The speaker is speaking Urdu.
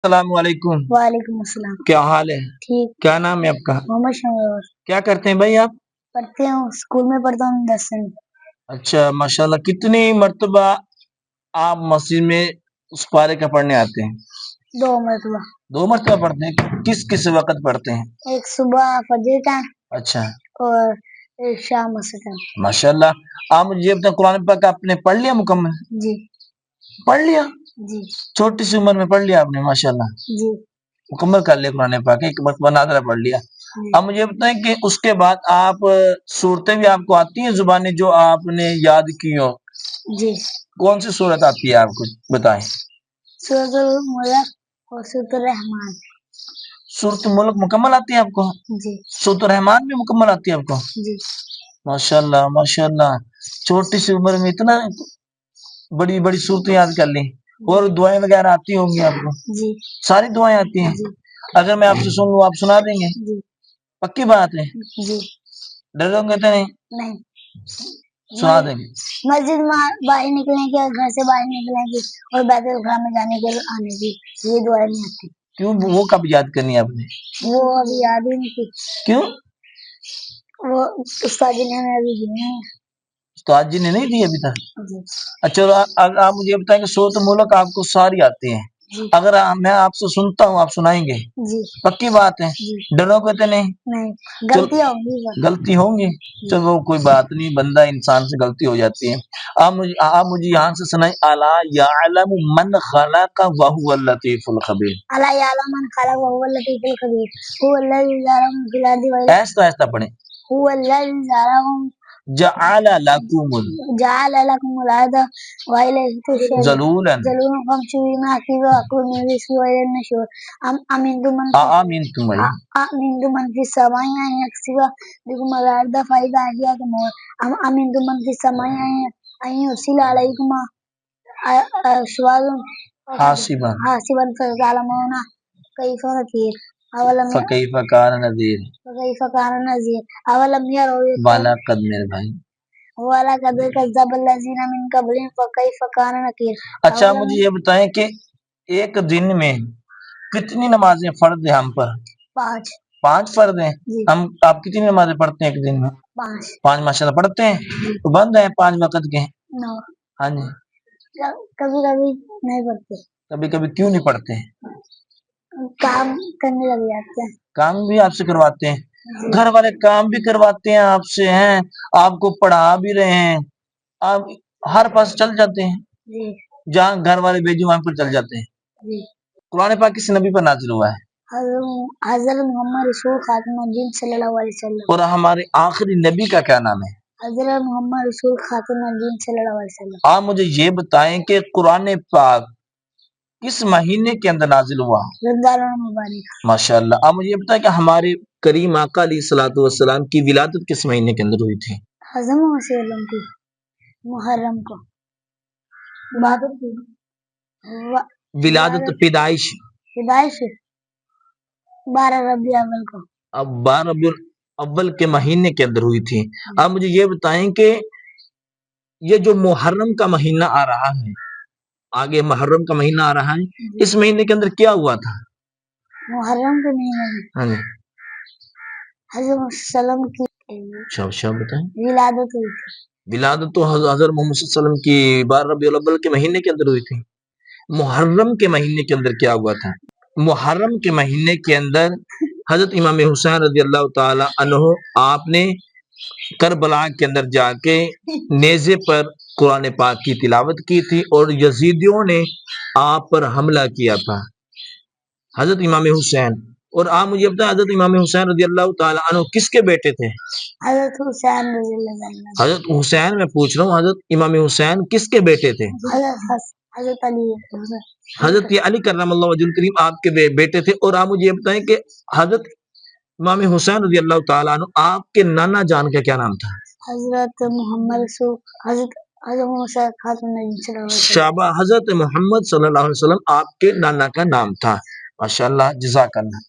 السلام علیکم، وعلیکم السلام۔ کیا حال ہے؟ ٹھیک۔ کیا نام ہے آپ کا؟ محمد شمور۔ کیا کرتے ہیں بھائی آپ؟ پڑھتے ہوں، اسکول میں پڑھتا ہوں 10 میں۔ اچھا ماشاءاللہ، کتنی مرتبہ آپ مسجد میں اس پارے کا پڑھنے آتے ہیں؟ 2 مرتبہ۔ 2 مرتبہ پڑھتے ہیں؟ کس کس وقت پڑھتے ہیں؟ ایک صبح فجر ٹائم اچھا اور ایک شام مسجد ٹائم۔ ماشاءاللہ، آپ مجھے یہ بتائیں قرآن پاک آپ نے پڑھ لیا مکمل؟ جی۔ پڑھ لیا؟ جی۔ چھوٹی سی عمر میں پڑھ لیا آپ نے؟ ماشاءاللہ جی۔ مکمل کر لیا قرآن پاک، ایک مرتبہ نادرہ پڑھ لیا۔ اب مجھے بتائیں کہ اس کے بعد آپ صورتیں بھی آپ کو آتی ہیں زبانیں جو آپ نے یاد کی ہو؟ جی۔ کون سی صورت آتی ہے آپ کو بتائیں؟ سورۃ الملک اور سورۃ الرحمن۔ سورۃ الملک مکمل آتی ہے آپ کو؟ جی۔ سورۃ الرحمن بھی مکمل آتی ہے آپ کو؟ جی۔ ماشاءاللہ ماشاءاللہ، چھوٹی سی عمر میں اتنا بڑی بڑی صورتیں یاد کر لیں۔ اور دعائیں وغیرہ آتی ہوں گی آپ کو؟ جی۔ ساری دعائیں آتی ہیں؟ جی۔ اگر میں آپ سے سن لوں آپ سنا دیں گے؟ جی۔ پکی بات ہے؟ جی۔ ڈرو گے تو نہیں؟ نہیں۔ سنا دیں گے؟ مسجد میں باہر نکلنے کی اور گھر سے باہر نکلنے کی اور بیت الخلاء میں جانے کے آنے کی یہ دعائیں نہیں آتی۔ کیوں؟ وہ کب یاد کرنی ہے آپ نے؟ وہ ابھی یاد ہی نہیں تھی۔ کیوں؟ وہ استاد جی نے ہمیں ابھی دی نہیں ہے۔ استاد جی نے نہیں دی ابھی تک؟ جی۔ اچھا آپ مجھے بتائیں کہ سورۃ الملک آپ کو ساری آتی ہیں؟ جی۔ اگر میں آپ سے سنتا ہوں آپ سنائیں گے؟ جی۔ پکی بات ہے؟ جی۔ ڈرو گے تو نہیں؟ نہیں، غلطیاں ہوں گی۔ غلطی ہوں گی؟ چلو کوئی بات نہیں، بندہ انسان سے غلطی ہو جاتی ہے۔ آپ مجھے یہاں سے سنائیں، الا یعلم من خلق وهو اللطیف الخبیر۔ الا یعلم من خلق وهو اللطیف الخبیر۔ هو الذی ذرأکم فی الارض ایسا ایسا پڑھیں، هو الذی ذرأکم جعل لکم جعل لكم الارض وإليه تحشرون ذلولا ذلولا فامشوا في مناكبها وكلوا من رزقه وإليه النشور أأمنتم من في السماء أن يخسف بكم الأرض فإذا هي تمور أم أمنتم من في السماء أن يرسل عليكم حاسبا فتعلمون كيف نذير فکیف کان نذیر وكيف كان نذير أولم يروا وَلَقَدْ میرے بھائی وَلَقَدْ كَذَّبَ الَّذِينَ مِن قَبْلِهِمْ فَكَيْفَ كَانَ نَكِيرِ۔ اچھا مجھے یہ بتائیں کہ ایک دن میں کتنی نمازیں فرض ہیں ہم پر؟ 5۔ 5 فرض ہیں؟ جی۔ آپ کتنی نمازیں پڑھتے ہیں ایک دن میں؟ 5۔ 5 ماشاءاللہ پڑھتے ہیں؟ تو بند ہیں 5 وقت کے؟ نو۔ ہاں جی۔ کبھی کبھی نہیں پڑھتے۔ کبھی کبھی کیوں نہیں پڑھتے ہیں؟ کام کرنے لگ جاتے ہیں۔ کام بھی آپ سے کرواتے ہیں؟ گھر والے کام بھی کرواتے ہیں آپ سے ہیں، آپ کو پڑھا بھی رہے ہیں، آپ ہر پاس چل جاتے ہیں؟ جی۔ جہاں گھر والے بھیجے وہاں پر چل جاتے ہیں؟ جی۔ قرآن پاک کس نبی پر نازل ہوا ہے؟ حضرت محمد رسول خاتم النبیین صلی اللہ علیہ وسلم۔ اور ہمارے آخری نبی کا کیا نام ہے؟ حضرت محمد رسول خاتم النبیین صلی اللہ علیہ وسلم۔ آپ مجھے یہ بتائیں کہ قرآن پاک کس مہینے کے اندر نازل ہوا؟ رمضان المبارک۔ ماشاءاللہ۔ آپ مجھے یہ بتائیں کہ ہمارے کریم آقا علیہ الصلوۃ والسلام کی ولادت کس مہینے کے اندر ہوئی تھی؟ حضرت محمد صلی اللہ علیہ وسلم کی محرم کو۔ ولادت پیدائش 12 ربیع الاول کو۔ اب 12 ربیع الاول کے مہینے کے اندر ہوئی تھی۔ آپ مجھے یہ بتائیں کہ یہ جو محرم کا مہینہ آ رہا ہے، آگے محرم کا مہینہ آ رہا ہے، اس مہینے کے اندر کیا ہوا تھا؟ محرم کے مہینے میں حضرت وسلم کی بتائیں ولادت ہوئی تھی۔ ولادت تو حضرت محمد صلی اللہ علیہ وسلم کی 12 ربیع الاول کے مہینے کے اندر ہوئی تھی۔ محرم کے مہینے کے اندر کیا ہوا تھا؟ محرم کے مہینے کے اندر حضرت امام حسین رضی اللہ تعالی عنہ آپ نے کربلا کے اندر جا کے نیزے پر قرآن پاک کی تلاوت کی تھی اور یزیدیوں نے آپ پر حملہ کیا تھا، حضرت امام حسین۔ اور آپ مجھے بتائیں حضرت امام حسین رضی اللہ تعالی عنہ کس کے بیٹے تھے؟ حضرت حسین رضی اللہ عنہ۔ حضرت حسین میں پوچھ رہا ہوں، حضرت امام حسین کس کے بیٹے تھے؟ حضرت علی۔ حضرت علی کرم اللہ وجہ الکریم آپ کے بیٹے تھے۔ اور آپ مجھے یہ بتائیں کہ حضرت امام حسین رضی اللہ تعالیٰ عنہ آپ کے نانا جان کا کیا نام تھا؟ حضرت محمد رسول حضرت محمد خاتم النبیین صلی اللہ علیہ وسلم۔ شابہ، حضرت محمد صلی اللہ علیہ وسلم آپ کے نانا کا نام تھا۔ ماشاءاللہ، جزاک اللہ۔